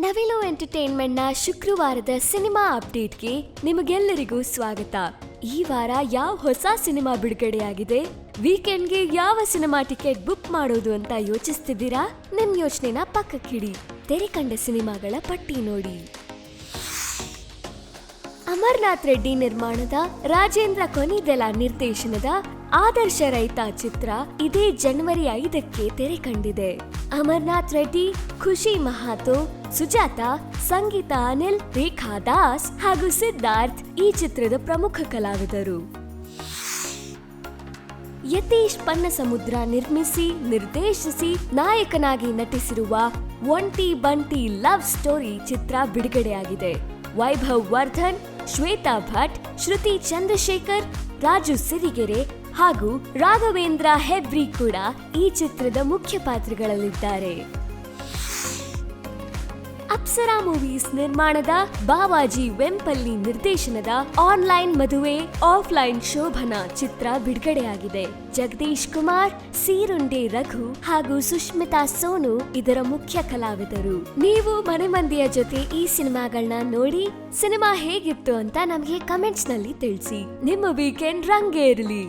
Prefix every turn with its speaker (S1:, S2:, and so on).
S1: ನವಿಲು ಎಂಟರ್ಟೈನ್ಮೆಂಟ್ನ ಶುಕ್ರವಾರದ ಸಿನಿಮಾ ಅಪ್ಡೇಟ್ಗೆ ನಿಮಗೆಲ್ಲರಿಗೂ ಸ್ವಾಗತ. ಈ ವಾರ ಯಾವ ಹೊಸ ಸಿನಿಮಾ ಬಿಡುಗಡೆಯಾಗಿದೆ, ವೀಕೆಂಡ್ಗೆ ಯಾವ ಸಿನಿಮಾ ಟಿಕೆಟ್ ಬುಕ್ ಮಾಡೋದು ಅಂತ ಯೋಚಿಸ್ತಿದ್ದೀರಾ? ನಿಮ್ ಯೋಚನೆನ ಪಕ್ಕಕ್ಕಿಡಿ. ತೆರೆ ಕಂಡ ಸಿನಿಮಾಗಳ ಪಟ್ಟಿ ನೋಡಿ. ಅಮರ್ನಾಥ್ ರೆಡ್ಡಿ ನಿರ್ಮಾಣದ ರಾಜೇಂದ್ರ ಕೊನಿದೆಲ ನಿರ್ದೇಶನದ ಆದರ್ಶ ರೈತ ಚಿತ್ರ ಇದೇ ಜನವರಿ 5ಕ್ಕೆ ತೆರೆ ಕಂಡಿದೆ. ಅಮರ್ನಾಥ್ ರೆಡ್ಡಿ, ಖುಷಿ ಮಹಾತೋ, ಸುಜಾತಾ, ಸಂಗೀತ ಅನಿಲ್, ರೇಖಾ ದಾಸ್ ಹಾಗೂ ಸಿದ್ಧಾರ್ಥ್ ಈ ಚಿತ್ರದ ಪ್ರಮುಖ ಕಲಾವಿದರು. ಯತೀಶ್ ಪನ್ನಸಮುದ್ರ ನಿರ್ಮಿಸಿ, ನಿರ್ದೇಶಿಸಿ, ನಾಯಕನಾಗಿ ನಟಿಸಿರುವ ಒಂಟಿ ಬಂಟಿ ಲವ್ ಸ್ಟೋರಿ ಚಿತ್ರ ಬಿಡುಗಡೆಯಾಗಿದೆ. ವೈಭವ್ ವರ್ಧನ್, ಶ್ವೇತಾ ಭಟ್, ಶ್ರುತಿ ಚಂದ್ರಶೇಖರ್, ರಾಜು ಸಿರಿಗೆರೆ ಹಾಗೂ ರಾಘವೇಂದ್ರ ಹೆಬ್ರಿ ಕೂಡ ಈ ಚಿತ್ರದ ಮುಖ್ಯ ಪಾತ್ರಗಳಲ್ಲಿದ್ದಾರೆ. ಅಪ್ಸರಾ ಮೂವೀಸ್ ನಿರ್ಮಾಣದ ಬಾವಾಜಿ ವೆಂಪಲ್ಲಿ ನಿರ್ದೇಶನದ ಆನ್ಲೈನ್ ಮದುವೆ ಆಫ್ಲೈನ್ ಶೋಭನ ಚಿತ್ರ ಬಿಡುಗಡೆಯಾಗಿದೆ. ಜಗದೀಶ್ ಕುಮಾರ್, ಸೀರುಂಡೆ ರಘು ಹಾಗೂ ಸುಷ್ಮಿತಾ ಸೋನು ಇದರ ಮುಖ್ಯ ಕಲಾವಿದರು. ನೀವು ಮನೆ ಮಂದಿಯ ಜೊತೆ ಈ ಸಿನಿಮಾಗಳನ್ನ ನೋಡಿ ಸಿನಿಮಾ ಹೇಗಿತ್ತು ಅಂತ ನಮಗೆ ಕಮೆಂಟ್ಸ್ ನಲ್ಲಿ ತಿಳಿಸಿ. ನಿಮ್ಮ ವೀಕೆಂಡ್ ರಂಗೇರಲಿ.